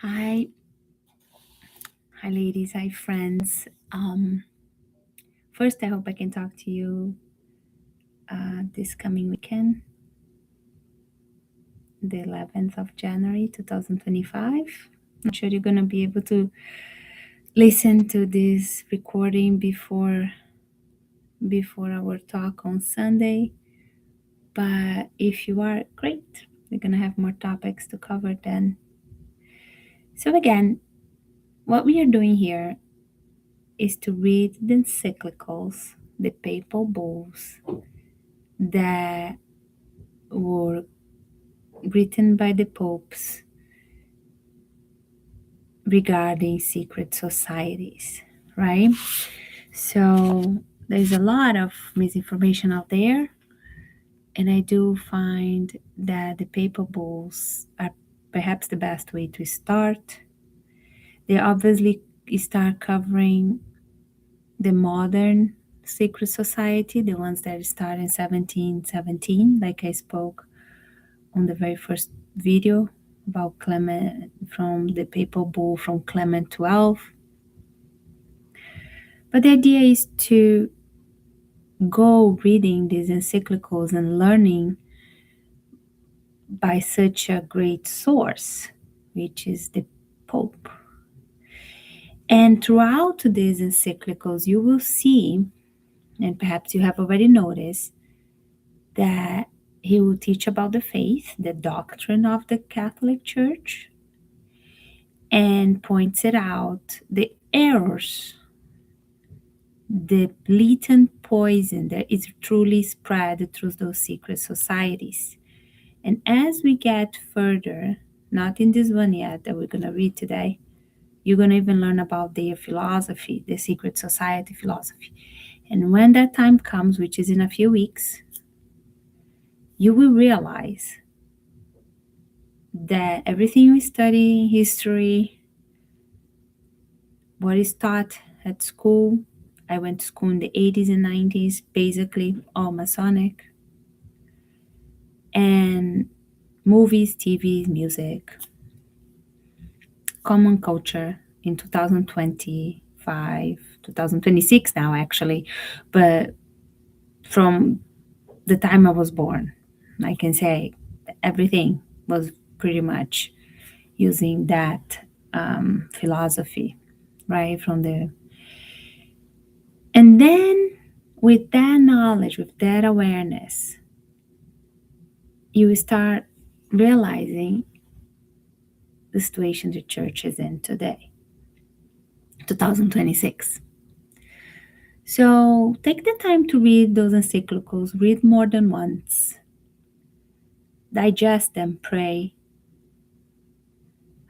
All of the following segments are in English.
Hi, hi, ladies, hi, friends. First, I hope I can talk to you this coming weekend, the 11th of January, 2025. Not sure you're gonna be able to listen to this recording before our talk on Sunday, but if you are, great. We're gonna have more topics to cover then. So again, what we are doing here is to read the encyclicals, the papal bulls that were written by the popes regarding secret societies, right? So there's a lot of misinformation out there, and I do find that the papal bulls are perhaps the best way to start. They obviously start covering the modern secret society, the ones that start in 1717, like I spoke on the very first video about Clement, from the papal bull from Clement 12. But the idea is to go reading these encyclicals and learning by such a great source, which is the Pope. And throughout these encyclicals, you will see, and perhaps you have already noticed, that he will teach about the faith, the doctrine of the Catholic Church, and points it out the errors, the blatant poison that is truly spread through those secret societies. And as we get further, not in this one yet that we're going to read today, you're going to even learn about their philosophy, the secret society philosophy. And when that time comes, which is in a few weeks, you will realize that everything we study in history, what is taught at school, I went to school in the 80s and 90s, basically all Masonic, and movies, TV, music, common culture in 2025, 2026 now actually, but from the time I was born, I can say everything was pretty much using that philosophy, right? And then with that knowledge, with that awareness, you start realizing the situation the church is in today, 2026. So take the time to read those encyclicals, read more than once, digest them, pray.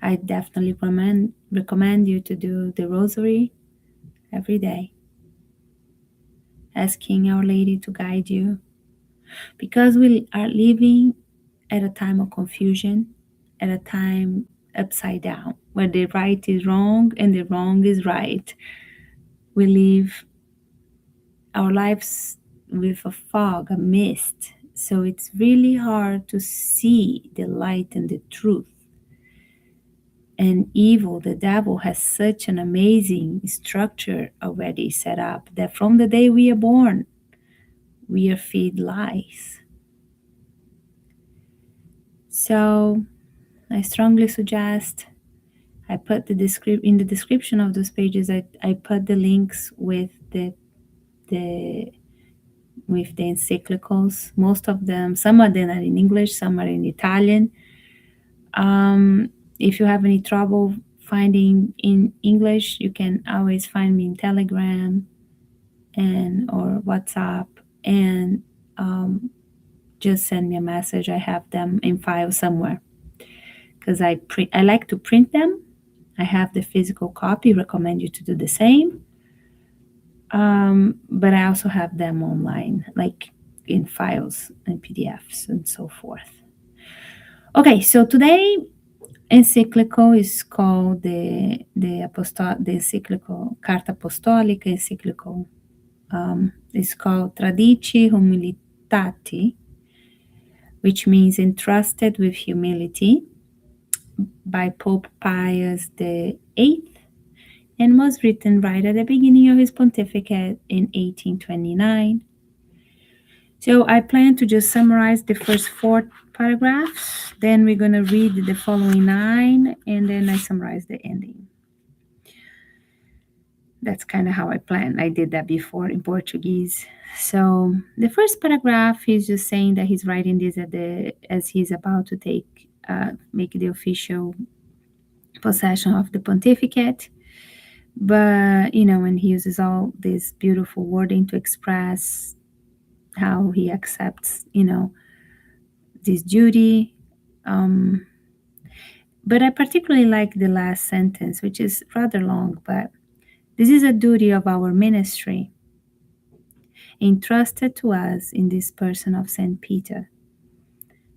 I definitely recommend you to do the rosary every day, asking Our Lady to guide you, because we are living at a time of confusion, at a time upside down, where the right is wrong and the wrong is right. We live our lives with a fog, a mist, so it's really hard to see the light and the truth. And evil, the devil, has such an amazing structure already set up that from the day we are born, we are fed lies. So I strongly suggest, I put in the description of those pages, I put the links with the encyclicals. Most of them, some of them are in English, some are in Italian. If you have any trouble finding in English, you can always find me in Telegram and or WhatsApp, and just send me a message. I have them in file somewhere, because I like to print them. I have the physical copy, recommend you to do the same. But I also have them online, like in files and PDFs and so forth. Okay, so today encyclical is called the encyclical Carta Apostolica encyclical. It's called Traditi Humilitati, which means entrusted with humility. by Pope Pius VIII and was written right at the beginning of his pontificate in 1829. So I plan to just summarize the first four paragraphs, then we're going to read the following nine, and then I summarize the ending. That's kind of how I plan. I did that before in Portuguese. So the first paragraph, he's just saying that he's writing this as he's about to make the official possession of the pontificate. But and he uses all this beautiful wording to express how he accepts this duty. Um, but I particularly like the last sentence, which is rather long, but this is a duty of our ministry entrusted to us in this person of St. Peter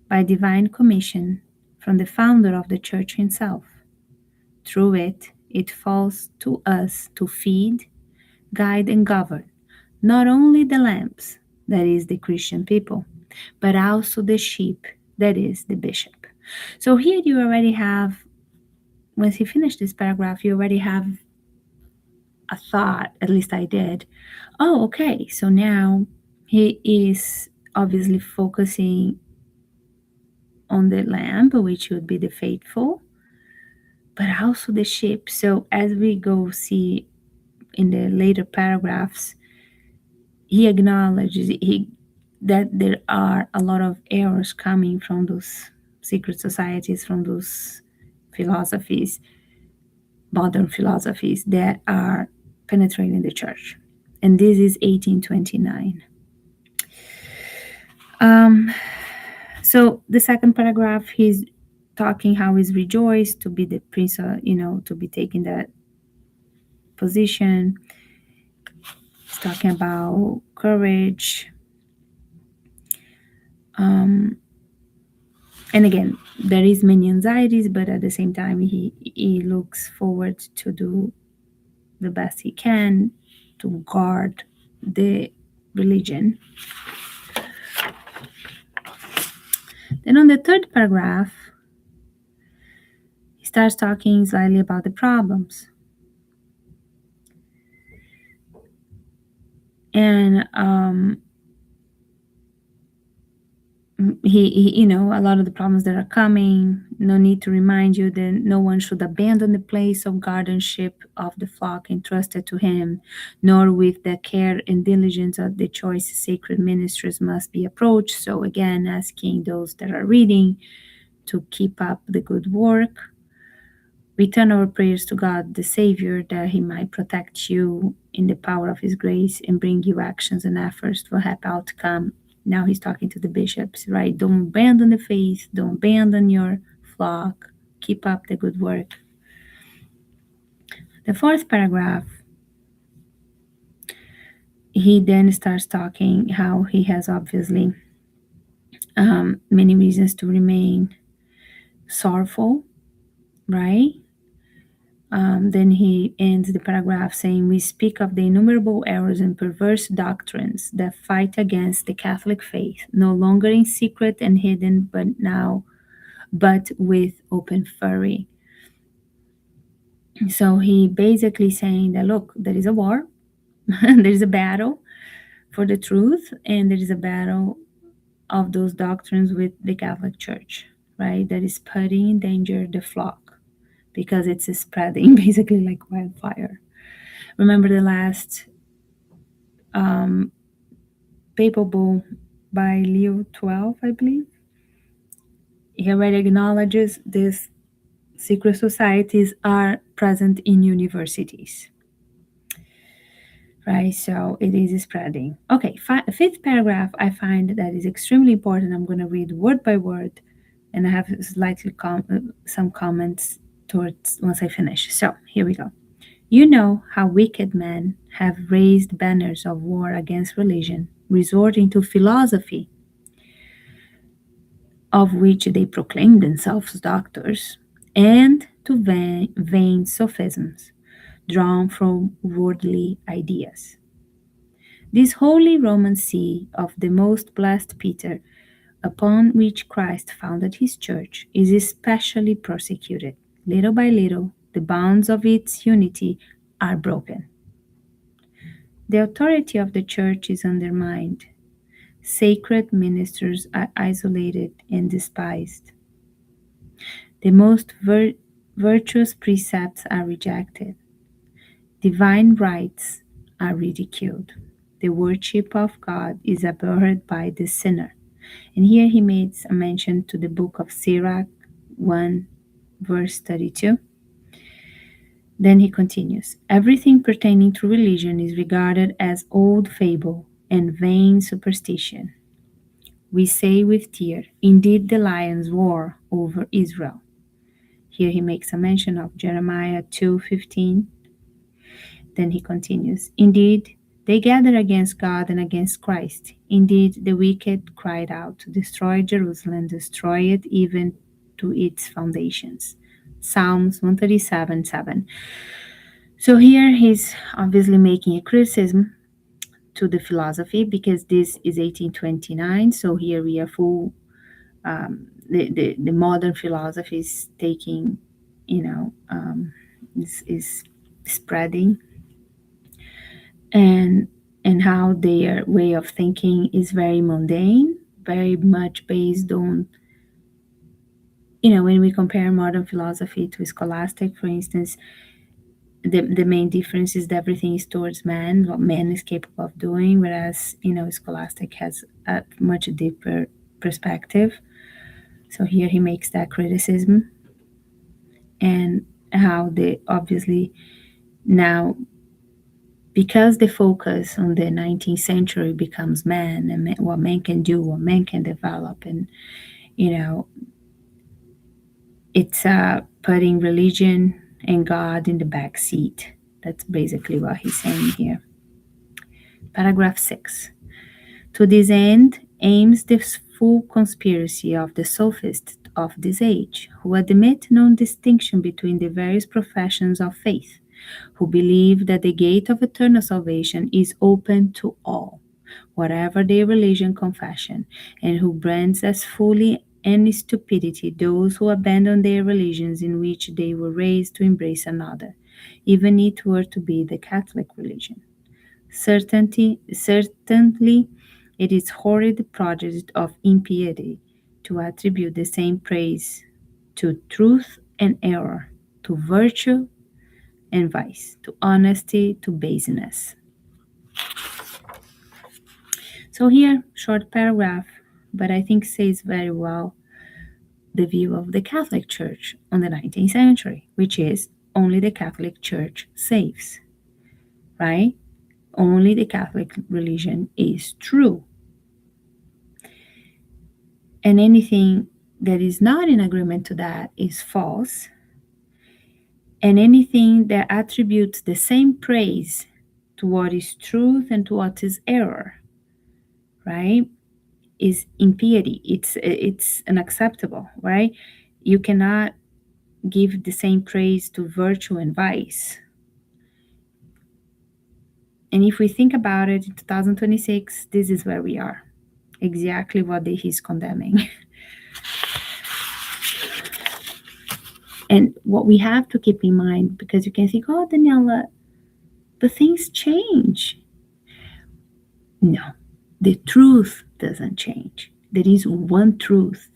by divine commission from the founder of the church himself. Through it, it falls to us to feed, guide, and govern not only the lambs, that is the Christian people, but also the sheep, that is the bishop. So here you already have, once you finish this paragraph, you already have a thought, at least I did. Oh, okay, so now he is obviously focusing on the lamb, which would be the faithful, but also the sheep. So as we go see in the later paragraphs, he acknowledges that there are a lot of errors coming from those secret societies, from those philosophies, modern philosophies that are penetrating the church. And this is 1829. Um, so the second paragraph, he's talking how he's rejoiced to be the prince, to be taking that position. He's talking about courage. Um, and again, there is many anxieties, but at the same time, he looks forward to do the best he can to guard the religion. Then on the third paragraph, he starts talking slightly about the problems. And a lot of the problems that are coming, no need to remind you that no one should abandon the place of guardianship of the flock entrusted to him, nor with the care and diligence of the choice sacred ministers must be approached. So again, asking those that are reading to keep up the good work. Return our prayers to God, the Savior, that He might protect you in the power of His grace and bring you actions and efforts to a happy outcome. Now he's talking to the bishops, right? Don't abandon the faith, don't abandon your flock, keep up the good work. The fourth paragraph, he then starts talking how he has obviously many reasons to remain sorrowful, right? Then he ends the paragraph saying, we speak of the innumerable errors and perverse doctrines that fight against the Catholic faith, no longer in secret and hidden, but with open fury. So he basically saying that, look, there is a war, there is a battle for the truth, and there is a battle of those doctrines with the Catholic Church, right? That is putting in danger the flock because it's spreading basically like wildfire. Remember the last papal bull by Leo XII, I believe? He already acknowledges these secret societies are present in universities. Right, so it is spreading. Okay, fifth paragraph, I find that is extremely important. I'm going to read word by word, and I have slightly some comments towards once I finish. So here we go. You know how wicked men have raised banners of war against religion, resorting to philosophy, of which they proclaim themselves doctors, and to vain sophisms drawn from worldly ideas. This holy Roman see of the most blessed Peter upon which Christ founded his church, is especially persecuted. Little by little, the bonds of its unity are broken. The authority of the church is undermined. Sacred ministers are isolated and despised. The most virtuous precepts are rejected. Divine rights are ridiculed. The worship of God is abhorred by the sinner. And here he makes a mention to the book of Sirach 1, verse 32. Then he continues, everything pertaining to religion is regarded as old fable and vain superstition. We say with tear, indeed the lions roar over Israel. Here he makes a mention of Jeremiah 2:15. Then he continues, indeed, they gathered against God and against Christ. Indeed, the wicked cried out to destroy Jerusalem, destroy it even to its foundations. Psalms 137:7. So here he's obviously making a criticism to the philosophy because this is 1829. So here we are full. The modern philosophy is taking, is spreading, and how their way of thinking is very mundane, very much based on, when we compare modern philosophy to scholastic, for instance, the main difference is that everything is towards man, what man is capable of doing, whereas, scholastic has a much deeper perspective. So here he makes that criticism, and how they obviously now, because the focus on the 19th century becomes man and what man can do, what man can develop, and it's putting religion and God in the back seat. That's basically what he's saying here. Paragraph 6. To this end aims the full conspiracy of the sophists of this age, who admit no distinction between the various professions of faith, who believe that the gate of eternal salvation is open to all, whatever their religion confession, and who brands as folly and stupidity those who abandon their religions in which they were raised to embrace another, even if it were to be the Catholic religion. Certainly, it is horrid project of impiety to attribute the same praise to truth and error, to virtue and vice, to honesty, to baseness. So here, short paragraph, but I think says very well the view of the Catholic Church on the 19th century, which is only the Catholic Church saves, right? Only the Catholic religion is true. And anything that is not in agreement to that is false. And anything that attributes the same praise to what is truth and to what is error, right, is impiety. It's unacceptable, right? You cannot give the same praise to virtue and vice. And if we think about it, in 2026, this is where we are. Exactly what he's condemning. And what we have to keep in mind, because you can think, oh, Daniela, but things change. No, the truth doesn't change. There is one truth.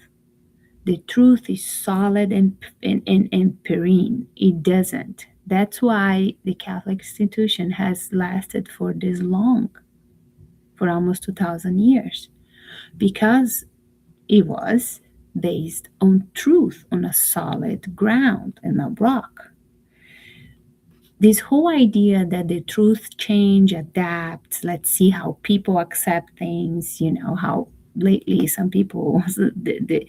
The truth is solid and perenne. It doesn't. That's why the Catholic institution has lasted for this long, for almost 2,000 years, because it was based on truth, on a solid ground and a rock. This whole idea that the truth change, adapts, let's see how people accept things, how lately some people, the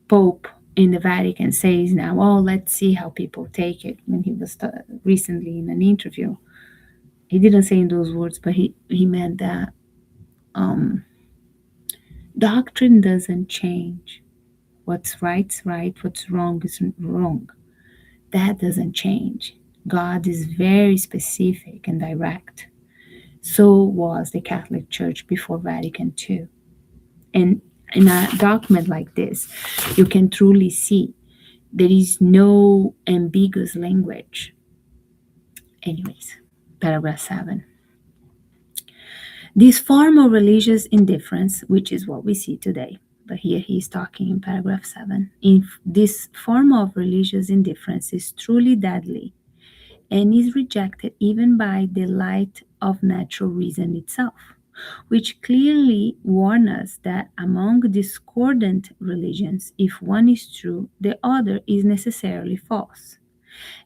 Pope in the Vatican says now, oh, let's see how people take it. When he was recently in an interview, he didn't say in those words, but he meant that doctrine doesn't change. What's right's right, what's wrong is wrong. That doesn't change. God is very specific and direct. So was the Catholic Church before Vatican II. And in a document like this, you can truly see there is no ambiguous language. Anyways, paragraph 7. This form of religious indifference, which is what we see today, but here he's talking in paragraph 7, this form of religious indifference is truly deadly and is rejected even by the light of natural reason itself, which clearly warn us that among discordant religions, if one is true, the other is necessarily false,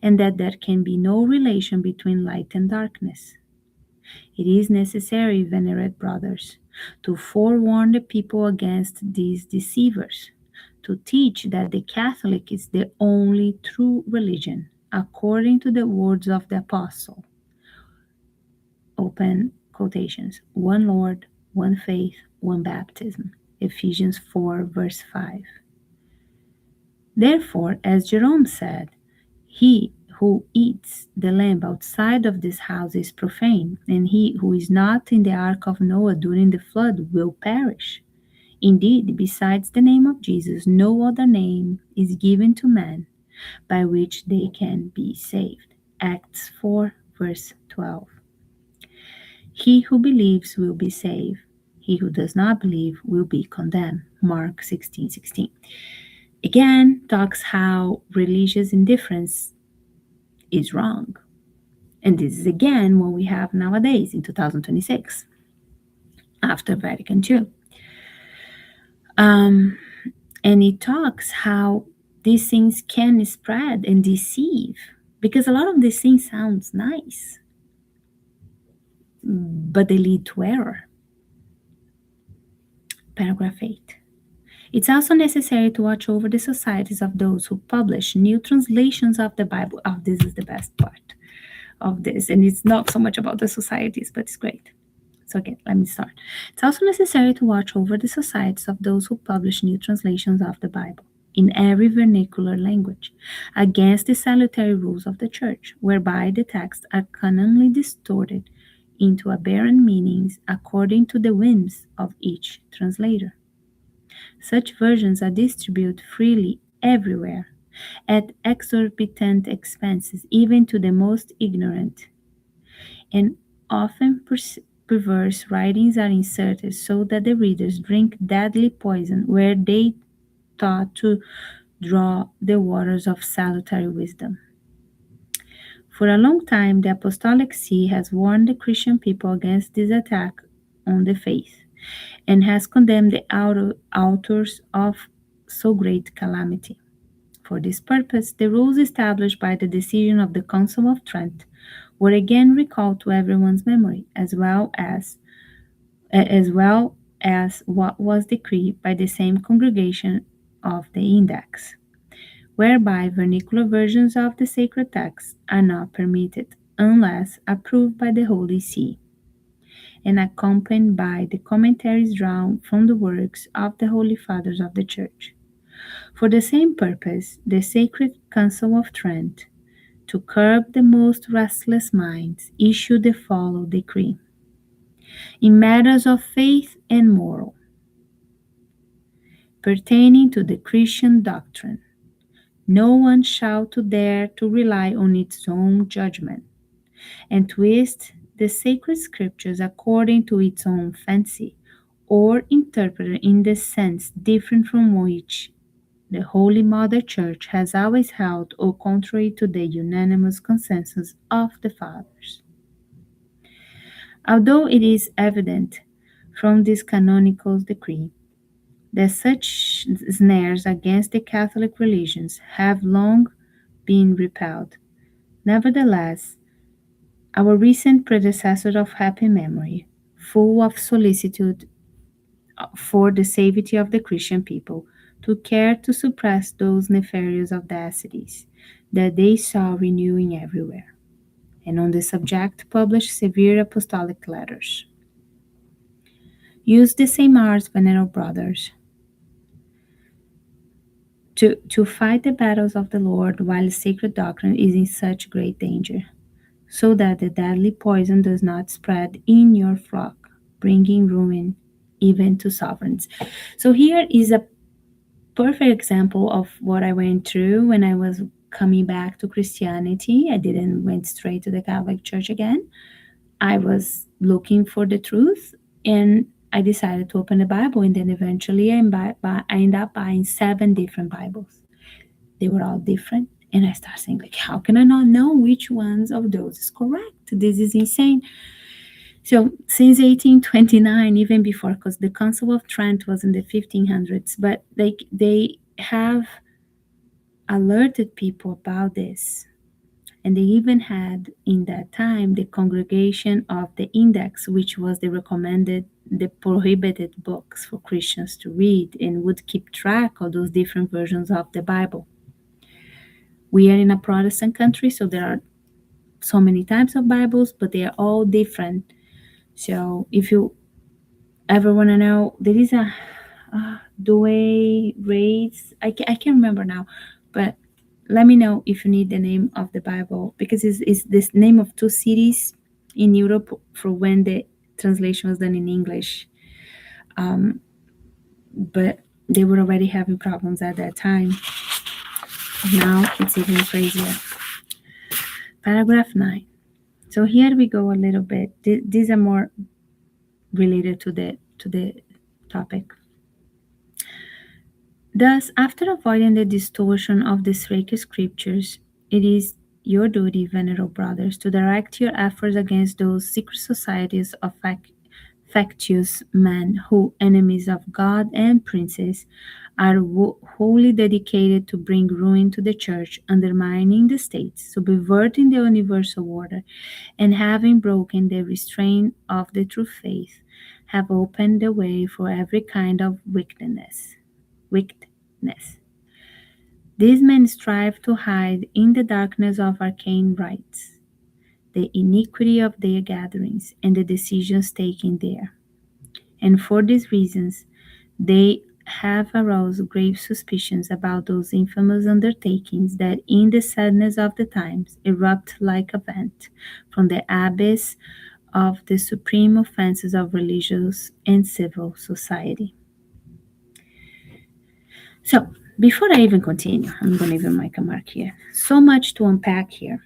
and that there can be no relation between light and darkness. It is necessary, venerate brothers, to forewarn the people against these deceivers, to teach that the Catholic is the only true religion, according to the words of the Apostle. Open quotations. One Lord, one faith, one baptism. Ephesians 4, verse 5. Therefore, as Jerome said, he who eats the lamb outside of this house is profane, and he who is not in the ark of Noah during the flood will perish. Indeed, besides the name of Jesus, no other name is given to man by which they can be saved. Acts 4, verse 12. He who believes will be saved. He who does not believe will be condemned. Mark 16:16. Again, talks how religious indifference is wrong. And this is again what we have nowadays in 2026, after Vatican II. Um, and it talks how these things can spread and deceive, because a lot of these things sounds nice, but they lead to error. Paragraph 8. It's also necessary to watch over the societies of those who publish new translations of the Bible. Oh, this is the best part of this. And it's not so much about the societies, but it's great. So again, let me start. It's also necessary to watch over the societies of those who publish new translations of the Bible in every vernacular language, against the salutary rules of the Church, whereby the texts are cunningly distorted into aberrant meanings according to the whims of each translator. Such versions are distributed freely everywhere at exorbitant expenses, even to the most ignorant, and often perverse writings are inserted so that the readers drink deadly poison where they thought to draw the waters of salutary wisdom. For a long time, the Apostolic See has warned the Christian people against this attack on the faith, and has condemned the authors of so great calamity. For this purpose, the rules established by the decision of the Council of Trent were again recalled to everyone's memory, as what was decreed by the same congregation of the Index, whereby vernacular versions of the sacred texts are not permitted unless approved by the Holy See and accompanied by the commentaries drawn from the works of the Holy Fathers of the Church. For the same purpose, the Sacred Council of Trent, to curb the most restless minds, issued the following decree. In matters of faith and moral, pertaining to the Christian doctrine, no one shall to dare to rely on its own judgment, and twist the sacred scriptures according to its own fancy, or interpret it in the sense different from which the Holy Mother Church has always held, or contrary to the unanimous consensus of the Fathers. Although it is evident from this canonical decree that such snares against the Catholic religions have long been repelled, nevertheless, our recent predecessor of happy memory, full of solicitude for the safety of the Christian people, took care to suppress those nefarious audacities that they saw renewing everywhere, and on the subject published severe apostolic letters. Use the same arts, venerable brothers, to fight the battles of the Lord while sacred doctrine is in such great danger. so that the deadly poison does not spread in your flock, bringing ruin even to sovereigns. So here is a perfect example of what I went through when I was coming back to Christianity. I didn't went straight to the Catholic Church again. I was looking for the truth, and I decided to open the Bible, and then eventually I ended up buying 7 different Bibles. They were all different, and I started saying, like, how can I not know which ones of those is correct? This is insane. So since 1829, even before, because the Council of Trent was in the 1500s, but they have alerted people about this. And they even had in that time the Congregation of the Index, which was the prohibited books for Christians to read, and would keep track of those different versions of the Bible. We are in a Protestant country, so there are so many types of Bibles, but they are all different. So if you ever want to know, there is a Dewey Rates. I can't remember now, but let me know if you need the name of the Bible, because it's this name of 2 cities in Europe for when the translation was done in English. But they were already having problems at that time. Now it's even crazier. Paragraph 9. So here we go a little bit. These are more related to the topic. Thus, after avoiding the distortion of the sacred scriptures, it is your duty, venerable brothers, to direct your efforts against those secret societies of factious men who, enemies of God and princes, are wholly dedicated to bring ruin to the church, undermining the states, subverting the universal order, and having broken the restraint of the true faith, have opened the way for every kind of wickedness. These men strive to hide in the darkness of arcane rites the iniquity of their gatherings and the decisions taken there. And for these reasons, they have aroused grave suspicions about those infamous undertakings that, in the sadness of the times, erupt like a vent from the abyss of the supreme offenses of religious and civil society. So, before I even continue, I'm going to even make a mark here. So much to unpack here.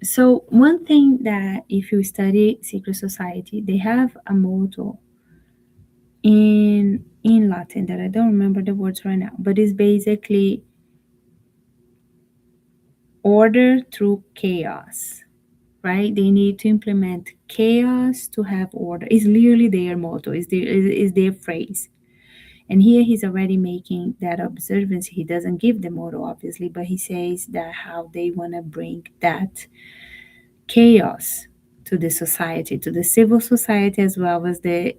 So, one thing that if you study secret society, they have a motto in Latin that I don't remember the words right now, but it's basically order through chaos, right? They need to implement chaos to have order. It's literally their motto, is their phrase. And here he's already making that observance. He doesn't give the motto, obviously, but he says that how they want to bring that chaos to the society, to the civil society, as well as the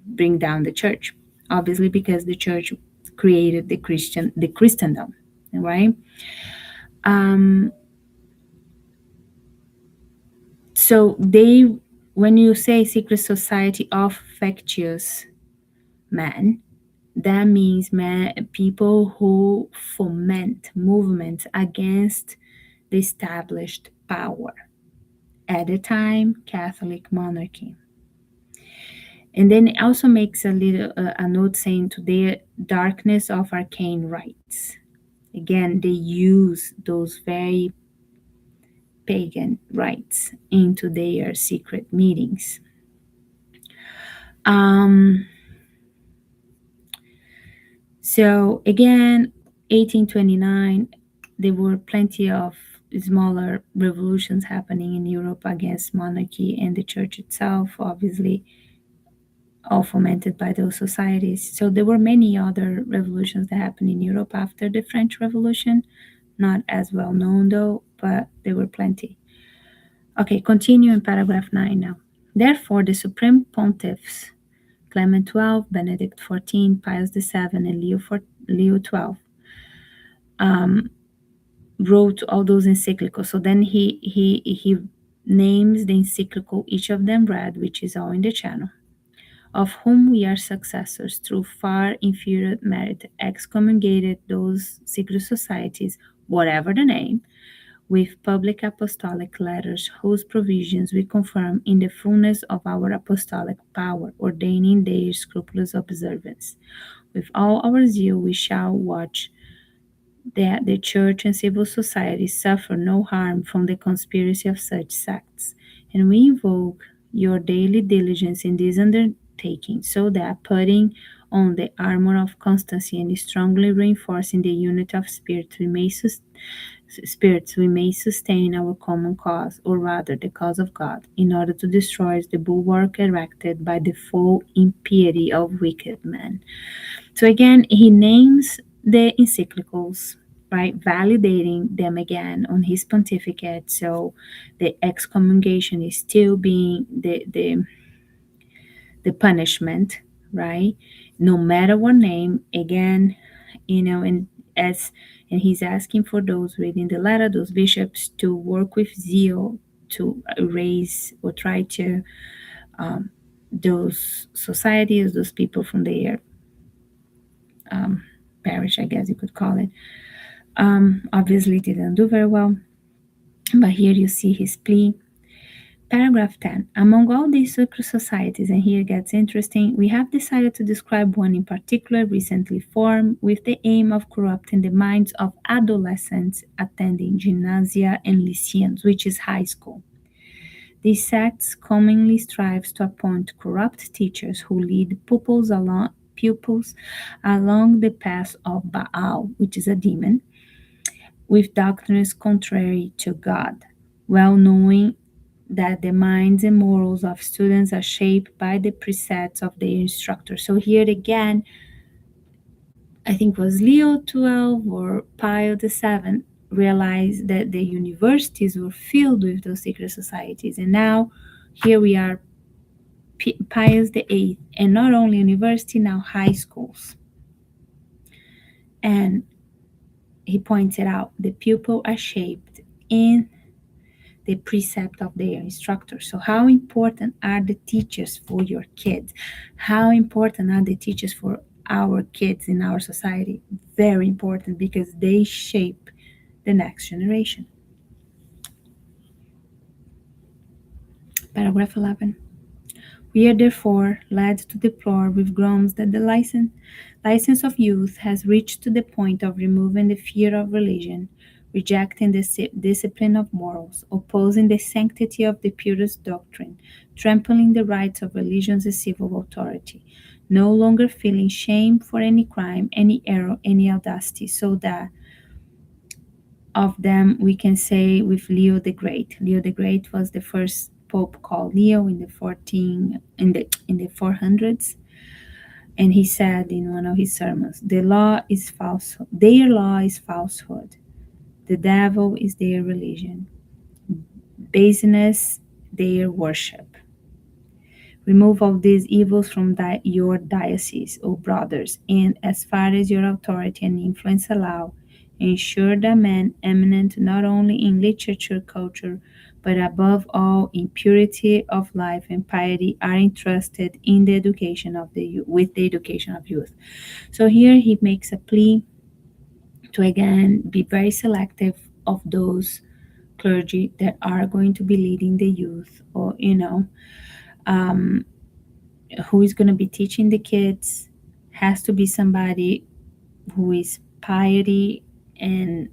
bring down the church. Obviously, because the church created the Christendom, right? Um, so they, when you say secret society of factious men, that means people who foment movements against the established power, at the time Catholic monarchy. And then it also makes a note saying to their darkness of arcane rites. Again, they use those very pagan rites into their secret meetings. So again, 1829, there were plenty of smaller revolutions happening in Europe against monarchy and the church itself, obviously, all fomented by those societies. So there were many other revolutions that happened in Europe after the French Revolution, not as well known though, but there were plenty. Okay, continue in paragraph 9 now. Therefore, the supreme pontiffs, Clement XII, Benedict XIV, Pius VII, and Leo XII, wrote all those encyclicals. So then he names the encyclical each of them read, which is all in the channel, of whom we are successors through far inferior merit, excommunicated those secret societies, whatever the name, with public apostolic letters, whose provisions we confirm in the fullness of our apostolic power, ordaining their scrupulous observance. With all our zeal, we shall watch that the church and civil society suffer no harm from the conspiracy of such sects, and we invoke your daily diligence in this undertaking, so that putting on the armor of constancy and strongly reinforcing the unity of spirit, we may sustain our common cause, or rather the cause of God, in order to destroy the bulwark erected by the full impiety of wicked men. So again, he names the encyclicals, right, validating them again on his pontificate. So the excommunication is still being the punishment, right? No matter what name, again, and as and he's asking for those reading the letter, those bishops, to work with zeal to raise or try to those societies, those people from their parish, I guess you could call it. Obviously, didn't do very well, but here you see his plea. Paragraph 10. Among all these secret societies, and here it gets interesting, we have decided to describe one in particular recently formed with the aim of corrupting the minds of adolescents attending gymnasia and lyceums, which is high school. These sects commonly strives to appoint corrupt teachers who lead pupils along the path of Baal, which is a demon, with doctrines contrary to God, well knowing that the minds and morals of students are shaped by the precepts of their instructor. So here again, I think it was Leo XII or Pius VII realized that the universities were filled with those secret societies. And now here we are, Pius VIII, and not only university, now high schools. And he pointed out the pupils are shaped in the precept of their instructor. So, how important are the teachers for your kids? How important are the teachers for our kids in our society? Very important, because they shape the next generation. Paragraph 11. We are therefore led to deplore with groans that the license of youth has reached to the point of removing the fear of religion, rejecting the discipline of morals, opposing the sanctity of the purest doctrine, trampling the rights of religions and civil authority, no longer feeling shame for any crime, any error, any audacity, so that of them we can say with Leo the Great. Leo the Great was the first pope called Leo in the 400s, and he said in one of his sermons, "The law is falsehood. Their law is falsehood. The devil is their religion. Baseness their worship. Remove all these evils from your diocese, O brothers, and as far as your authority and influence allow, ensure that men eminent not only in literature, culture, but above all in purity of life and piety are entrusted in the education of with the education of youth." So here he makes a plea to again be very selective of those clergy that are going to be leading the youth, or um, who is going to be teaching the kids has to be somebody who is piety and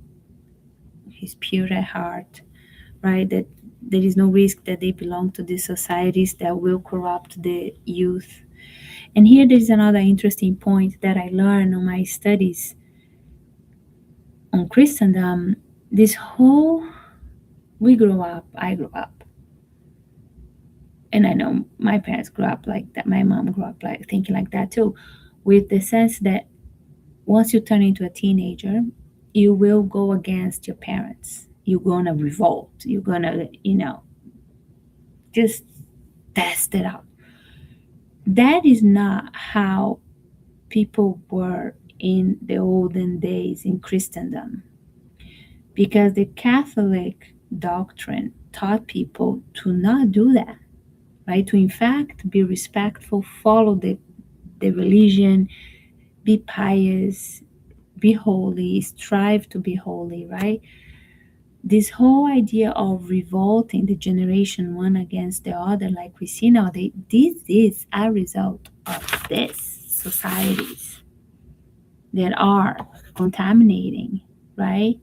is pure at heart, right? That there is no risk that they belong to these societies that will corrupt the youth. And here there is another interesting point that I learned on my studies on Christendom. This whole I grew up, and I know my parents grew up like that. My mom grew up like thinking like that too, with the sense that once you turn into a teenager, you will go against your parents. You're gonna revolt. You're gonna, just test it out. That is not how people were in the olden days in Christendom, because the Catholic doctrine taught people to not do that, right? To in fact be respectful, follow the religion, be pious, be holy, strive to be holy, right? this whole idea of revolting the generation one against the other, like we see now, this is a result of this societies that are contaminating, right,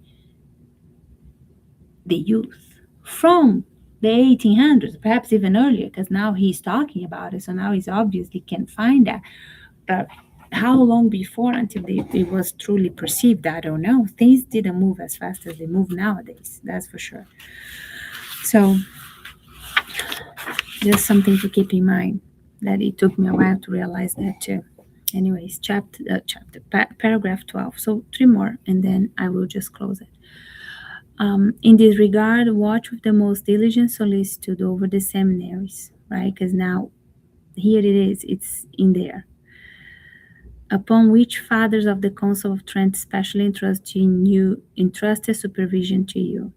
the youth from the 1800s, perhaps even earlier, because now he's talking about it, so now he's obviously can find that. But how long before until it was truly perceived, I don't know. Things didn't move as fast as they move nowadays, that's for sure. So just something to keep in mind, that it took me a while to realize that too. Anyways, paragraph 12. So three more, and then I will just close it. In this regard, watch with the most diligent solicitude over the seminaries, right? Because now here it is, it's in there. Upon which fathers of the Council of Trent specially entrusted supervision to you.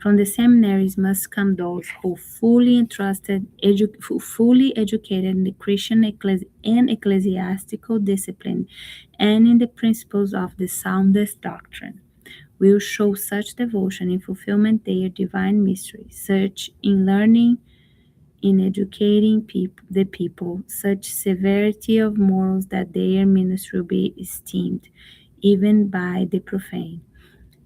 From the seminaries must come those who who fully educated in the Christian and ecclesiastical discipline and in the principles of the soundest doctrine, will show such devotion in fulfillment their divine mysteries, such in learning, in educating the people, such severity of morals that their ministry will be esteemed even by the profane,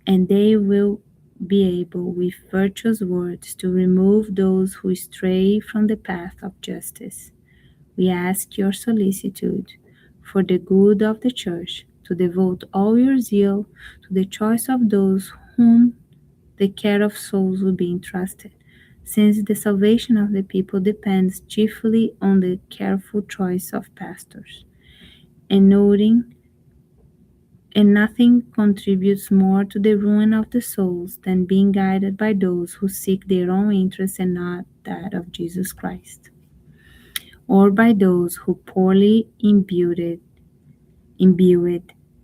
and they will be able with virtuous words to remove those who stray from the path of justice. We ask your solicitude for the good of the Church, to devote all your zeal to the choice of those whom the care of souls will be entrusted, since the salvation of the people depends chiefly on the careful choice of pastors. And noting and nothing contributes more to the ruin of the souls than being guided by those who seek their own interests and not that of Jesus Christ, or by those who poorly imbued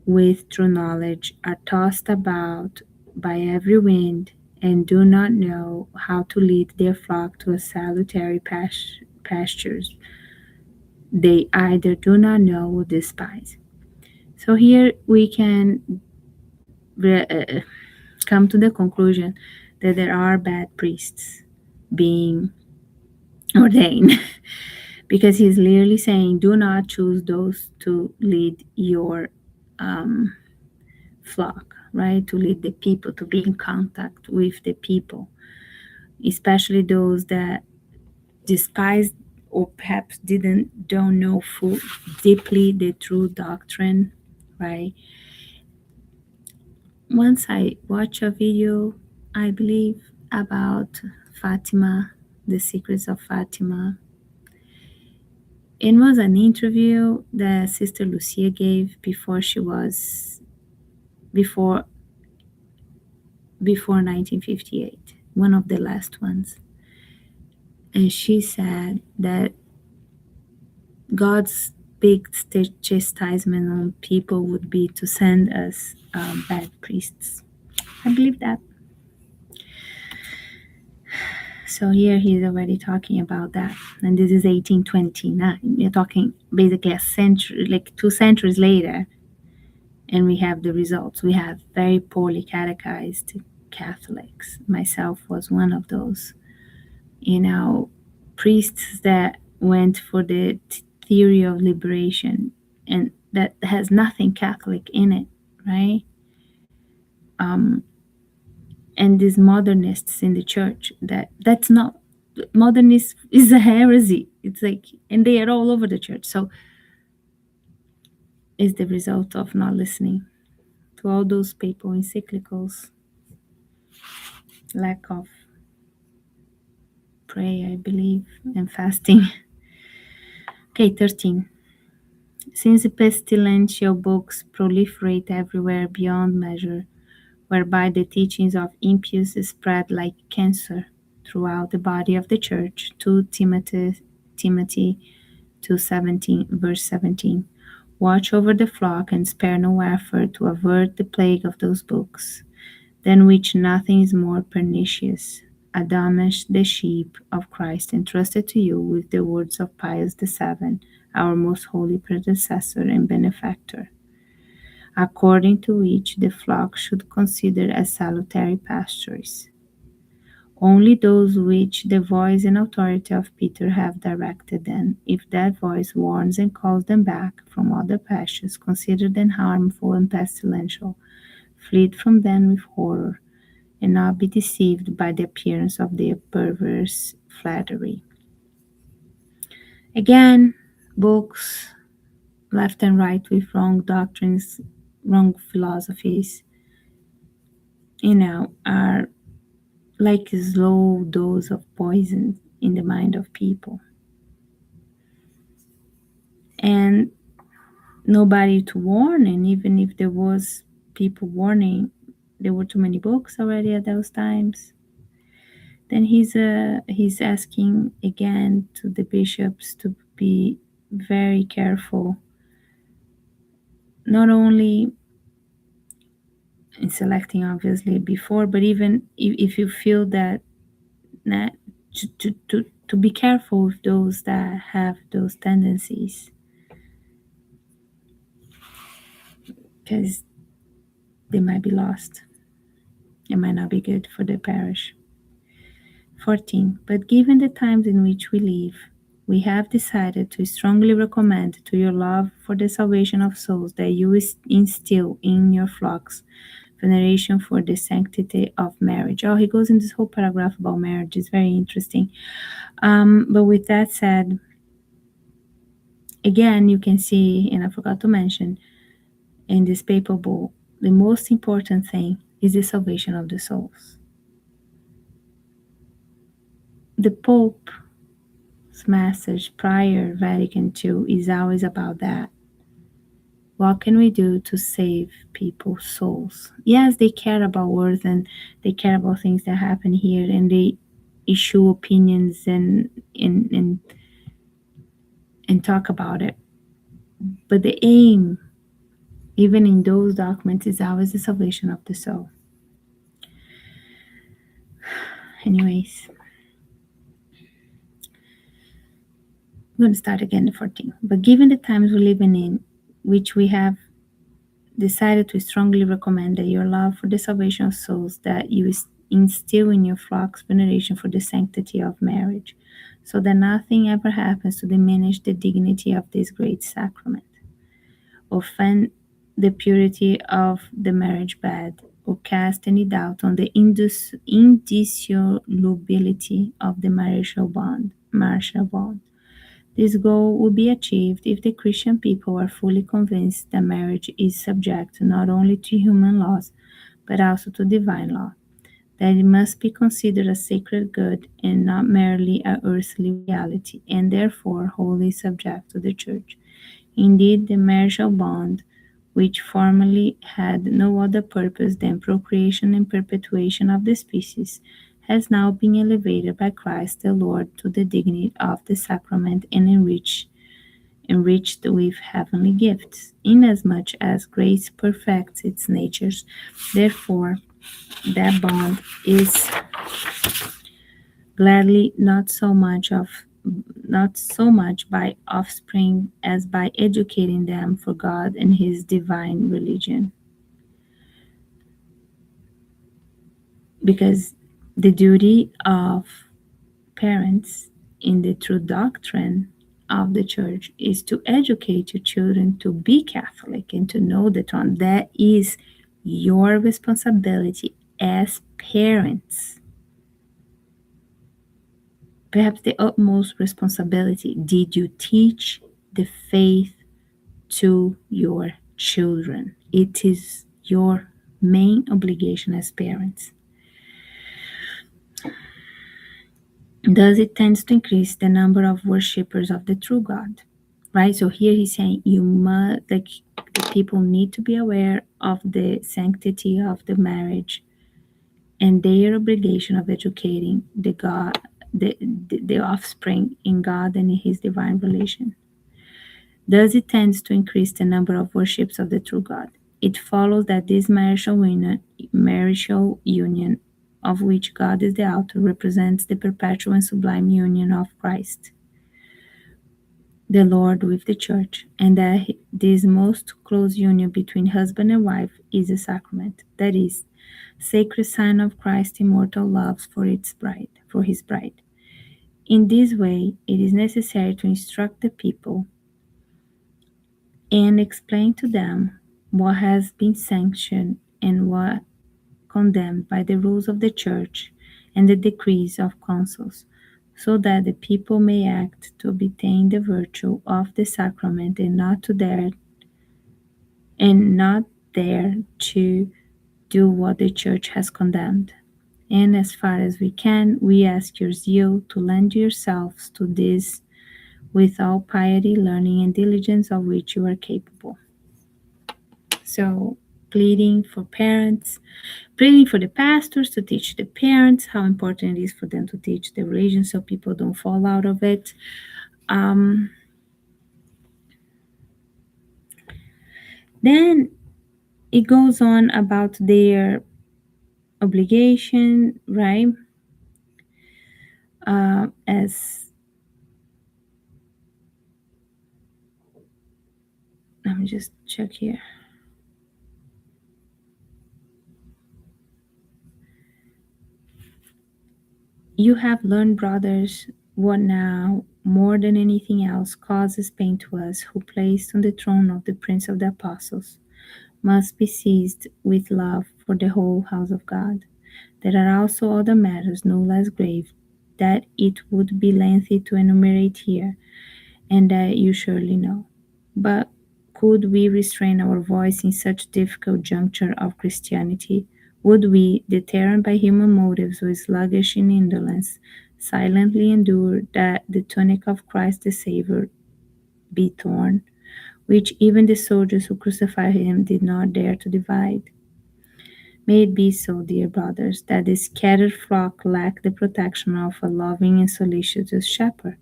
with true knowledge are tossed about by every wind and do not know how to lead their flock to a salutary pastures. They either do not know or despise. So here we can come to the conclusion that there are bad priests being ordained because he's clearly saying, do not choose those to lead your flock, right? To lead the people, to be in contact with the people, especially those that despise or perhaps don't know deeply the true doctrine, right? Once I watched a video, I believe, about Fatima, the secrets of Fatima. It was an interview that Sister Lucia gave before 1958, one of the last ones. And she said that God's big chastisement on people would be to send us bad priests. I believe that. So here he's already talking about that. And this is 1829. You're talking basically a century, like 2 centuries later. And we have the results. We have very poorly catechized Catholics. Myself was one of those. Priests that went for the theory of liberation, and that has nothing Catholic in it, right? And these modernists in the church, that's not, modernist is a heresy. It's like, and they are all over the church. So it's the result of not listening to all those papal encyclicals, lack of prayer, I believe, and fasting. Okay, 13. Since the pestilential books proliferate everywhere beyond measure, whereby the teachings of impious spread like cancer throughout the body of the church, 2 Timothy 2:17, verse 17. Watch over the flock and spare no effort to avert the plague of those books, than which nothing is more pernicious. Admonish the sheep of Christ entrusted to you with the words of Pius VII, our most holy predecessor and benefactor, according to which the flock should consider as salutary pastures. only those which the voice and authority of Peter have directed them. If that voice warns and calls them back from other passions, consider them harmful and pestilential. Flee from them with horror, and not be deceived by the appearance of their perverse flattery. Again, books left and right with wrong doctrines, wrong philosophies, are like a slow dose of poison in the mind of people. And nobody to warn, and even if there was people warning, there were too many books already at those times. Then he's asking again to the bishops to be very careful, not only in selecting obviously before, but even if you feel that, that to be careful with those that have those tendencies, because they might be lost. It might not be good for the parish. 14. But given the times in which we live, we have decided to strongly recommend to your love for the salvation of souls that you instill in your flocks veneration for the sanctity of marriage. Oh, he goes in this whole paragraph about marriage. It's very interesting. But with that said, again, you can see, and I forgot to mention, in this papal bull, the most important thing is the salvation of the souls. The Pope's message prior Vatican II is always about that. What can we do to save people's souls? Yes, they care about words and they care about things that happen here, and they issue opinions and talk about it. But the aim, even in those documents, is always the salvation of the soul. Anyways, I'm going to start again the 14. But given the times we're living in, which we have decided to strongly recommend that your love for the salvation of souls, that you instill in your flocks veneration for the sanctity of marriage, so that nothing ever happens to diminish the dignity of this great sacrament, offend the purity of the marriage bed, or cast any doubt on the indissolubility of the martial bond. This goal will be achieved if the Christian people are fully convinced that marriage is subject not only to human laws, but also to divine law, that it must be considered a sacred good and not merely a earthly reality, and therefore wholly subject to the Church. Indeed, the marital bond, which formerly had no other purpose than procreation and perpetuation of the species, has now been elevated by Christ the Lord to the dignity of the sacrament and enriched with heavenly gifts, inasmuch as grace perfects its natures. Therefore, that bond is gladly not so much by offspring as by educating them for God and his divine religion. Because the duty of parents in the true doctrine of the church is to educate your children to be Catholic and to know the truth. That is your responsibility as parents. Perhaps the utmost responsibility. Did you teach the faith to your children? It is your main obligation as parents. Thus, it tends to increase the number of worshippers of the true God, right? So here he's saying you must, like, the people need to be aware of the sanctity of the marriage and their obligation of educating the offspring in God and in his divine relation. Thus it tends to increase the number of worships of the true God. It follows that this marital union, of which God is the author, represents the perpetual and sublime union of Christ. the Lord with the church, and that this most close union between husband and wife is a sacrament, that is, sacred sign of Christ's immortal love for his bride. In this way, it is necessary to instruct the people and explain to them what has been sanctioned and what condemned by the rules of the church and the decrees of councils, so that the people may act to obtain the virtue of the sacrament and not dare to do what the church has condemned. And as far as we can, we ask your zeal to lend yourselves to this with all piety, learning, and diligence of which you are capable. So, pleading for parents, pleading for the pastors to teach the parents how important it is for them to teach the religion so people don't fall out of it. Um, then it goes on about their obligation, right? As let me just check here. You have learned, brothers, what now more than anything else causes pain to us, who placed on the throne of the Prince of the Apostles, must be seized with love for the whole house of God. There are also other matters no less grave that it would be lengthy to enumerate here, and that you surely know. But could we restrain our voice in such difficult juncture of Christianity? Would we, deterred by human motives or sluggish in indolence, silently endure that the tunic of Christ the Saviour be torn, which even the soldiers who crucified him did not dare to divide? May it be so, dear brothers, that the scattered flock lack the protection of a loving and solicitous shepherd.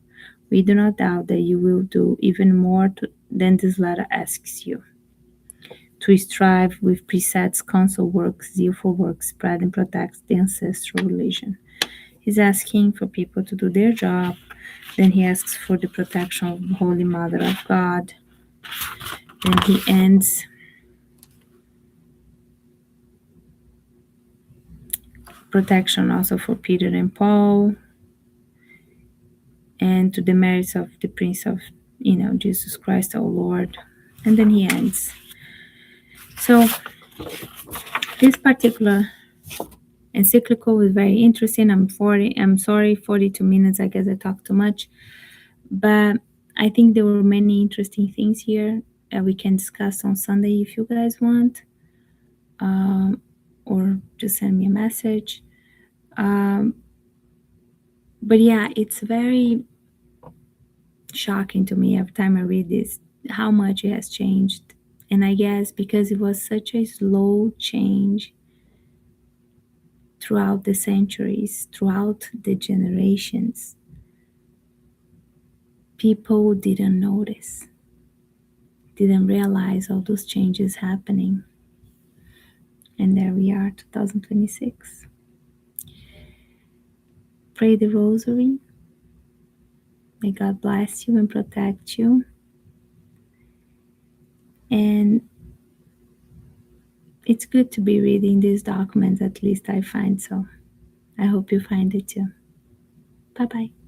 We do not doubt that you will do even more than this letter asks you. To strive with precepts, counsel works, zeal for work, spread and protect the ancestral religion. He's asking for people to do their job. Then he asks for the protection of the Holy Mother of God. Then he ends protection also for Peter and Paul, and to the merits of the Prince of, Jesus Christ, our Lord. And then he ends. So this particular encyclical is very interesting. I'm sorry, 42 minutes. I guess I talked too much. But I think there were many interesting things here that we can discuss on Sunday if you guys want. Or just send me a message. But yeah, it's very shocking to me every time I read this, how much it has changed. And I guess because it was such a slow change throughout the centuries, throughout the generations, people didn't notice, didn't realize all those changes happening. And there we are, 2026. Pray the rosary. May God bless you and protect you. And it's good to be reading these documents, at least I find so. I hope you find it too. Bye bye.